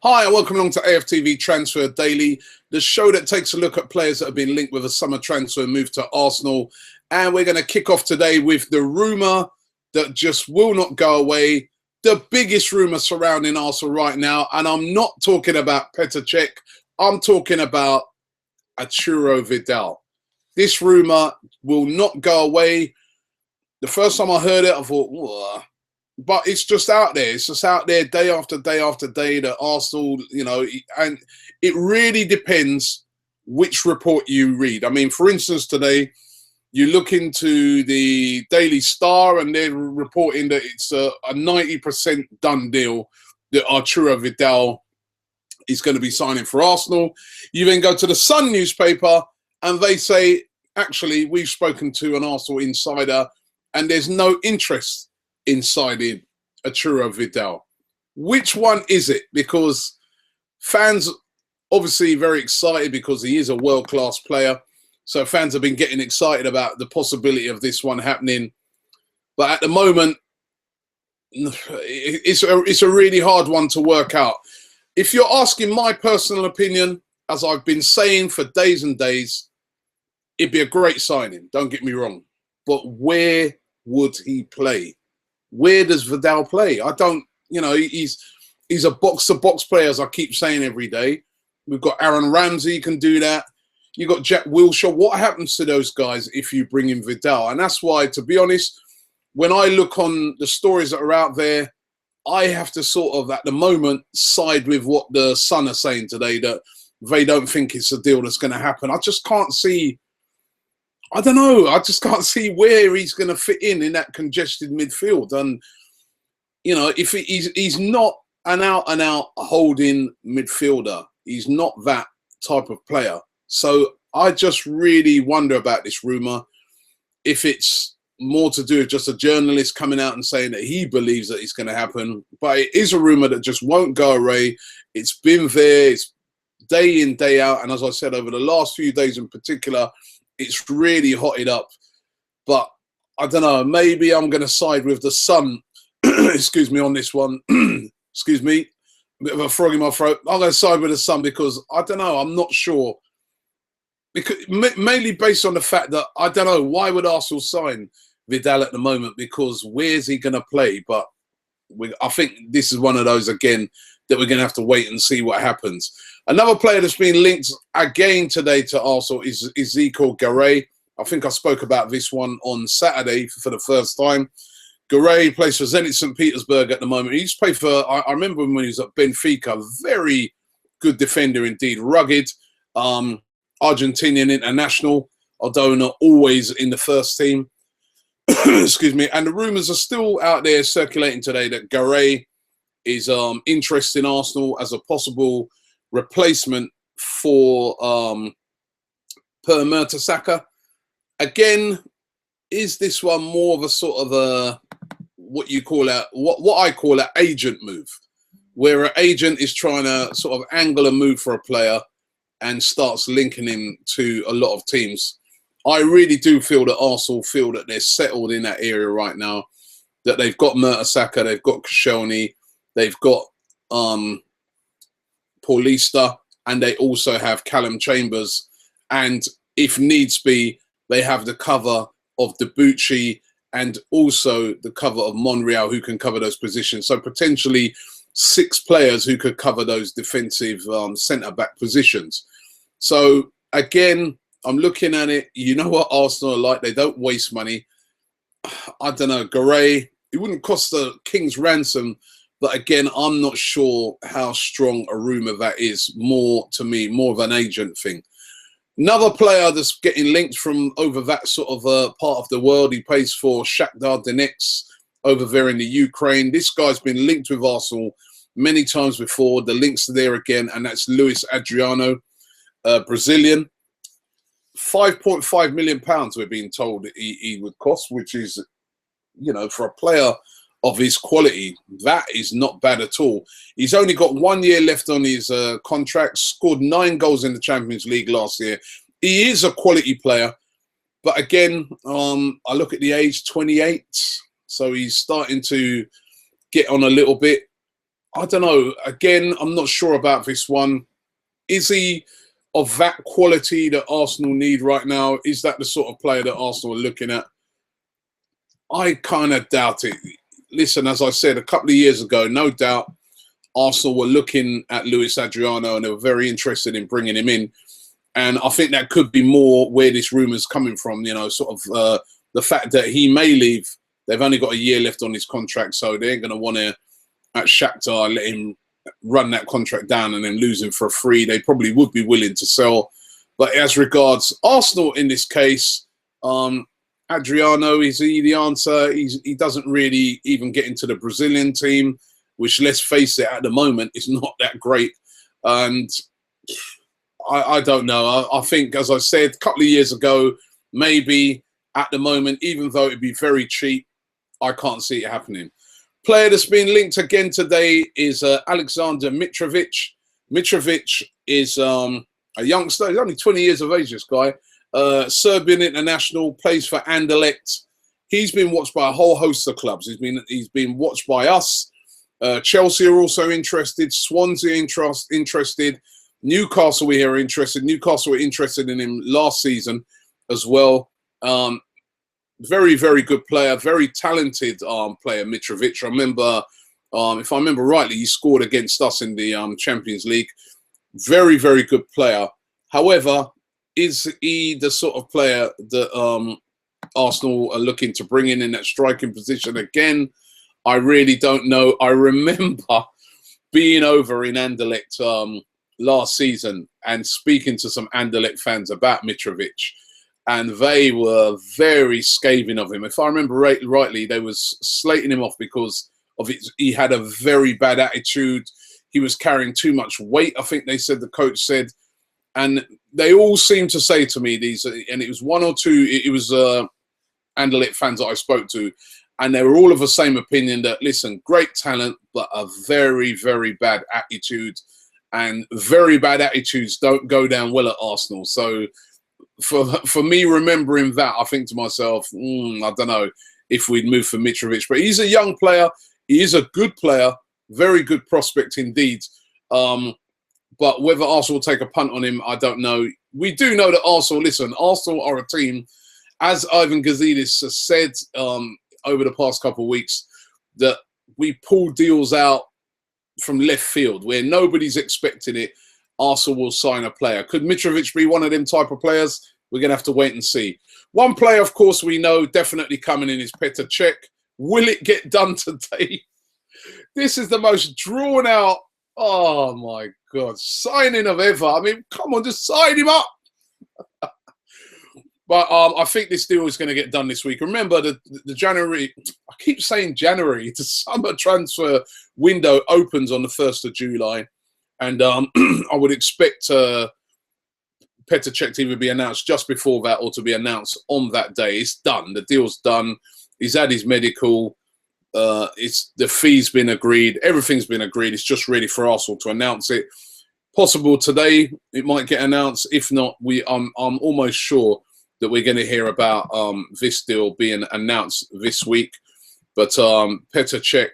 Hi, and welcome along to AFTV Transfer Daily, the show that takes a look at players that have been linked with a summer transfer move to Arsenal. And we're going to kick off today with the rumour that just will not go away, the biggest rumour surrounding Arsenal right now. And I'm not talking about Petr Cech, I'm talking about Arturo Vidal. This rumour will not go away. The first time I heard it, I thought, whoa. But it's just out there. It's just out there day after day after day that Arsenal, and it really depends which report you read. I mean, for instance, today, you look into the Daily Star and they're reporting that it's a 90% done deal that Arturo Vidal is going to be signing for Arsenal. You then go to the Sun newspaper and they say, actually, we've spoken to an Arsenal insider and there's no interest in signing Arturo Vidal. Which one is it? Because fans obviously very excited because he is a world-class player. So fans have been getting excited about the possibility of this one happening. But at the moment, it's a really hard one to work out. If you're asking my personal opinion, as I've been saying for days and days, it'd be a great signing, don't get me wrong. But where would he play? Where does Vidal play? I don't, he's a box-to-box player, as I keep saying every day. We've got Aaron Ramsey can do that. You've got Jack Wilshere. What happens to those guys if you bring in Vidal? And that's why, to be honest, when I look on the stories that are out there, I have to sort of, at the moment, side with what the Sun are saying today, that they don't think it's a deal that's going to happen. I just can't see, I don't know, I just can't see where he's going to fit in that congested midfield. And, if he's not an out-and-out holding midfielder, he's not that type of player. So I just really wonder about this rumour, if it's more to do with just a journalist coming out and saying that he believes that it's going to happen. But it is a rumour that just won't go away. It's been there, it's day in, day out. And as I said, over the last few days in particular, it's really hotted up. But I don't know, maybe I'm going to side with the Sun, excuse me, on this one. Excuse me, a bit of a frog in my throat. I'm going to side with the Sun because, I don't know, I'm not sure. Because, mainly based on the fact that, I don't know, why would Arsenal sign Vidal at the moment? Because where's he going to play? But I think this is one of those, again, that we're going to have to wait and see what happens. Another player that's been linked again today to Arsenal is Ezekiel Garay. I think I spoke about this one on Saturday for the first time. Garay plays for Zenit St. Petersburg at the moment. He used to play for, I remember when he was at Benfica, very good defender indeed, rugged, Argentinian international, although not always in the first team. Excuse me. And the rumours are still out there circulating today that Garay is interested in Arsenal as a possible replacement for Per Mertesacker. Again, is this one more of a sort of a what I call an agent move, where an agent is trying to sort of angle a move for a player and starts linking him to a lot of teams? I really do feel that Arsenal feel that they're settled in that area right now, that they've got Mertesacker, they've got Koscielny, they've got Paulista, and they also have Callum Chambers. And if needs be, they have the cover of Debuchy and also the cover of Monreal, who can cover those positions. So potentially 6 players who could cover those defensive centre-back positions. So again, I'm looking at it. You know what Arsenal are like. They don't waste money. I don't know. Garay, it wouldn't cost the king's ransom. But again, I'm not sure how strong a rumour that is. More, to me, more of an agent thing. Another player that's getting linked from over that sort of part of the world. He plays for Shakhtar Donetsk over there in the Ukraine. This guy's been linked with Arsenal many times before. The links are there again, and that's Luis Adriano, Brazilian. £5.5 million we're being told he would cost, which is, for a player of his quality, that is not bad at all. He's only got 1 year left on his contract, scored 9 goals in the Champions League last year. He is a quality player, but again, I look at the age, 28, so he's starting to get on a little bit. I don't know. Again, I'm not sure about this one. Is he of that quality that Arsenal need right now? Is that the sort of player that Arsenal are looking at? I kind of doubt it. Listen, as I said a couple of years ago, no doubt Arsenal were looking at Luis Adriano and they were very interested in bringing him in. And I think that could be more where this rumour's coming from, you know, sort of the fact that he may leave. They've only got a year left on his contract, so they ain't going to want to, at Shakhtar, let him run that contract down and then lose him for free. They probably would be willing to sell. But as regards Arsenal in this case, Adriano, is he the answer? He doesn't really even get into the Brazilian team, which, let's face it, at the moment is not that great. And I don't know. I think, as I said a couple of years ago, maybe at the moment, even though it'd be very cheap, I can't see it happening. Player that's been linked again today is Alexander Mitrovic. Mitrovic is a youngster. He's only 20 years of age, this guy. Serbian international, plays for Anderlecht. He's been watched by a whole host of clubs. He's been watched by us. Chelsea are also interested. Swansea interested. Newcastle are interested. Newcastle were interested in him last season as well. Very, very good player. Very talented player, Mitrovic. I remember, if I remember rightly, he scored against us in the Champions League. Very, very good player. However, is he the sort of player that Arsenal are looking to bring in that striking position again? I really don't know. I remember being over in Anderlecht last season and speaking to some Anderlecht fans about Mitrovic, and they were very scathing of him. If I remember rightly, they was slating him off because of it. He had a very bad attitude. He was carrying too much weight, I think they said, the coach said. And they all seemed to say to me, and it was one or two, it was Anderlecht fans that I spoke to, and they were all of the same opinion that, listen, great talent, but a very, very bad attitude. And very bad attitudes don't go down well at Arsenal. So for me, remembering that, I think to myself, I don't know if we'd move for Mitrovic. But he's a young player. He is a good player. Very good prospect indeed. But whether Arsenal will take a punt on him, I don't know. We do know that Arsenal are a team, as Ivan Gazidis has said over the past couple of weeks, that we pull deals out from left field where nobody's expecting it. Arsenal will sign a player. Could Mitrovic be one of them type of players? We're going to have to wait and see. One player, of course, we know definitely coming in is Petr Cech. Will it get done today? This is the most drawn out, oh my God, signing of ever. I mean, come on, just sign him up. But I think this deal is going to get done this week. Remember, the January, I keep saying January, the summer transfer window opens on the 1st of July. And I would expect Petr Cech to either be announced just before that or to be announced on that day. It's done. The deal's done. He's had his medical. The fee's been agreed. Everything's been agreed. It's just ready for Arsenal to announce it. Possible today, it might get announced. If not, I'm almost sure that we're going to hear about this deal being announced this week. But Petr Cech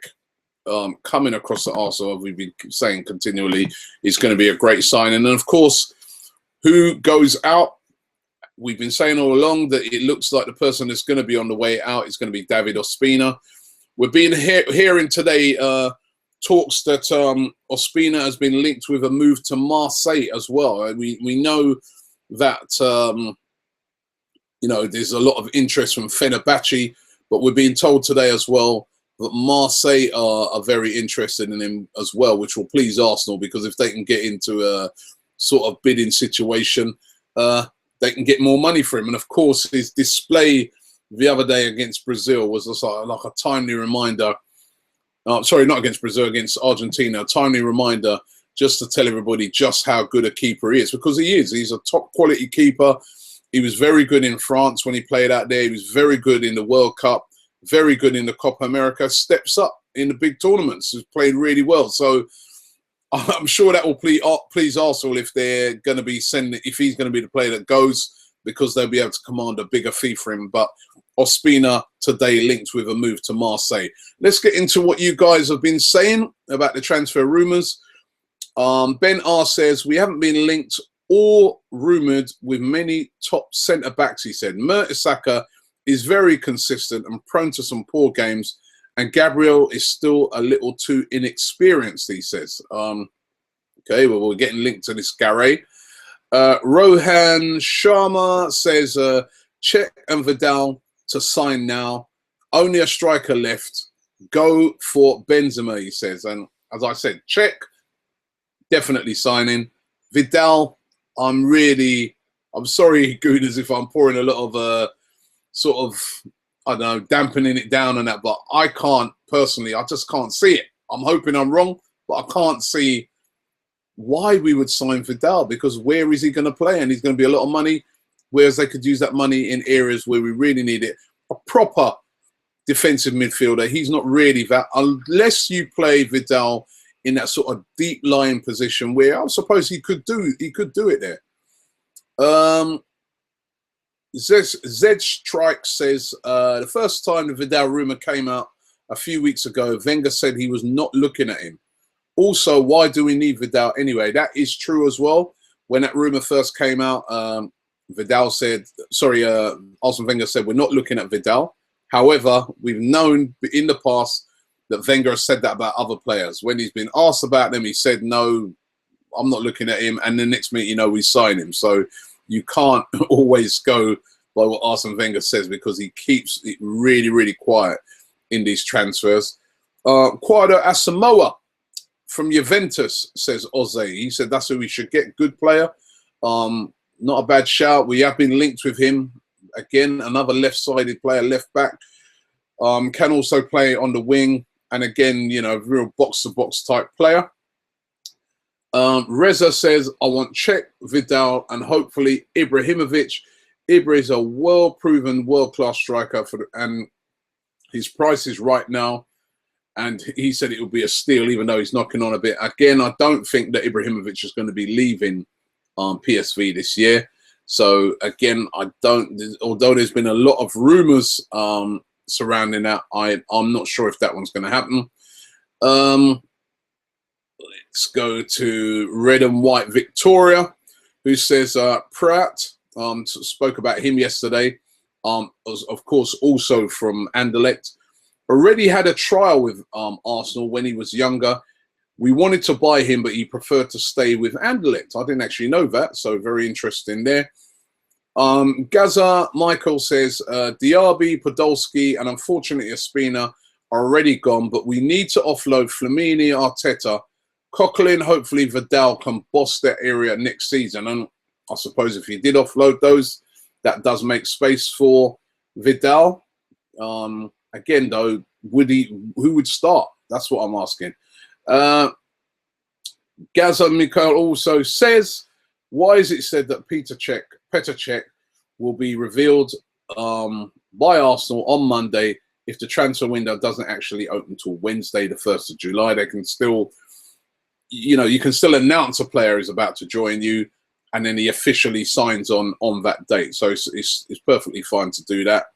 coming across the Arsenal, we've been saying continually, is going to be a great signing. And of course, who goes out? We've been saying all along that it looks like the person that's going to be on the way out is going to be David Ospina. We've been hearing today talks that Ospina has been linked with a move to Marseille as well. We know that there's a lot of interest from Fenerbahce, but we're being told today as well that Marseille are very interested in him as well, which will please Arsenal, because if they can get into a sort of bidding situation, they can get more money for him. And of course, his display the other day against Brazil was just like a timely reminder. Sorry, not against Brazil, against Argentina. A timely reminder just to tell everybody just how good a keeper he is, because he is. He's a top quality keeper. He was very good in France when he played out there. He was very good in the World Cup, very good in the Copa America, steps up in the big tournaments, has played really well. So I'm sure that will please Arsenal if they're going to be if he's going to be the player that goes, because they'll be able to command a bigger fee for him. But Ospina today linked with a move to Marseille. Let's get into what you guys have been saying about the transfer rumours. Ben R says, we haven't been linked or rumoured with many top centre-backs, he said. Mertesacker is very consistent and prone to some poor games, and Gabriel is still a little too inexperienced, he says. Okay, well, we're getting linked to this Garay. Rohan Sharma says, Cech and Vidal to sign now. Only a striker left. Go for Benzema, he says. And as I said, Cech, definitely signing. Vidal, I'm sorry, Gooders, if I'm pouring a lot of sort of, I don't know, dampening it down and that, but I can't personally, I just can't see it. I'm hoping I'm wrong, but I can't see why we would sign Vidal, because where is he going to play? And he's going to be a lot of money, whereas they could use that money in areas where we really need it. A proper defensive midfielder, he's not really that, unless you play Vidal in that sort of deep lying position where I suppose he could do it there. Zed Strike says, the first time the Vidal rumour came out a few weeks ago, Wenger said he was not looking at him. Also, why do we need Vidal anyway? That is true as well. When that rumour first came out, Vidal said, Arsene Wenger said, we're not looking at Vidal. However, we've known in the past that Wenger has said that about other players. When he's been asked about them, he said, no, I'm not looking at him. And the next minute, you know, we sign him. So you can't always go by what Arsene Wenger says, because he keeps it really, really quiet in these transfers. Quado Asamoah from Juventus says, Oze, he said that's who we should get. Good player. Not a bad shout. We have been linked with him. Again, another left-sided player, left back. Can also play on the wing. And again, you know, real box-to-box type player. Reza says, I want Cech, Vidal, and hopefully Ibrahimovic. Ibra is a well-proven, world-class striker, and his price is right now. And he said it will be a steal, even though he's knocking on a bit. Again, I don't think that Ibrahimovic is going to be leaving PSV this year. So again, although there's been a lot of rumours surrounding that, I'm not sure if that one's going to happen. Let's go to Red and White Victoria, who says Pratt, spoke about him yesterday, was of course also from Anderlecht. Already had a trial with Arsenal when he was younger. We wanted to buy him, but he preferred to stay with Anderlecht. I didn't actually know that, so very interesting there. Gaza Michael says, Diaby, Podolski, and unfortunately Ospina are already gone, but we need to offload Flamini, Arteta, Coquelin. Hopefully Vidal can boss that area next season. And I suppose if you did offload those, that does make space for Vidal. Again, though, who would start? That's what I'm asking. Gaza Mikhail also says, why is it said that Petr Cech will be revealed by Arsenal on Monday if the transfer window doesn't actually open till Wednesday, the 1st of July? They can still, you know, you can still announce a player is about to join you, and then he officially signs on that date. So it's perfectly fine to do that.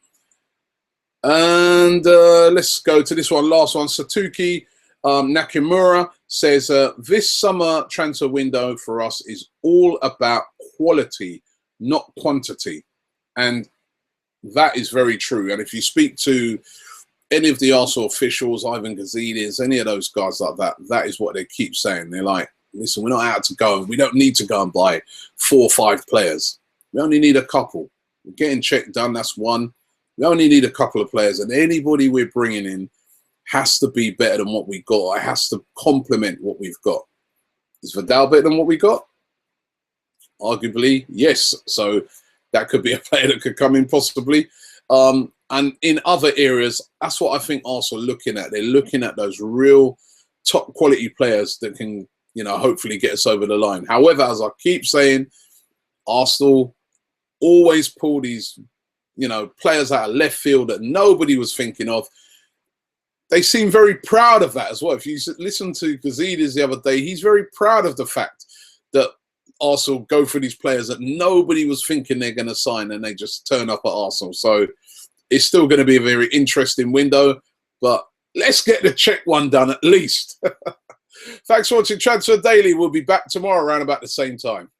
And let's go to this one, last one. Satuki Nakamura says, this summer transfer window for us is all about quality, not quantity. And that is very true. And if you speak to any of the Arsenal officials, Ivan Gazidis, any of those guys like that, that is what they keep saying. They're like, listen, we're not out to go. We don't need to go and buy 4 or 5 players. We only need a couple. We're getting Cech done, that's one. We only need a couple of players, and anybody we're bringing in has to be better than what we got. It has to complement what we've got. Is Vidal better than what we got? Arguably, yes. So that could be a player that could come in possibly. And in other areas, that's what I think Arsenal are looking at. They're looking at those real top quality players that can, you know, hopefully get us over the line. However, as I keep saying, Arsenal always pull these, you know, players out of left field that nobody was thinking of. They seem very proud of that as well. If you listen to Gazidis the other day, he's very proud of the fact that Arsenal go for these players that nobody was thinking they're going to sign, and they just turn up at Arsenal. So it's still going to be a very interesting window, but let's get the Czech one done at least. Thanks for watching Transfer Daily. We'll be back tomorrow around about the same time.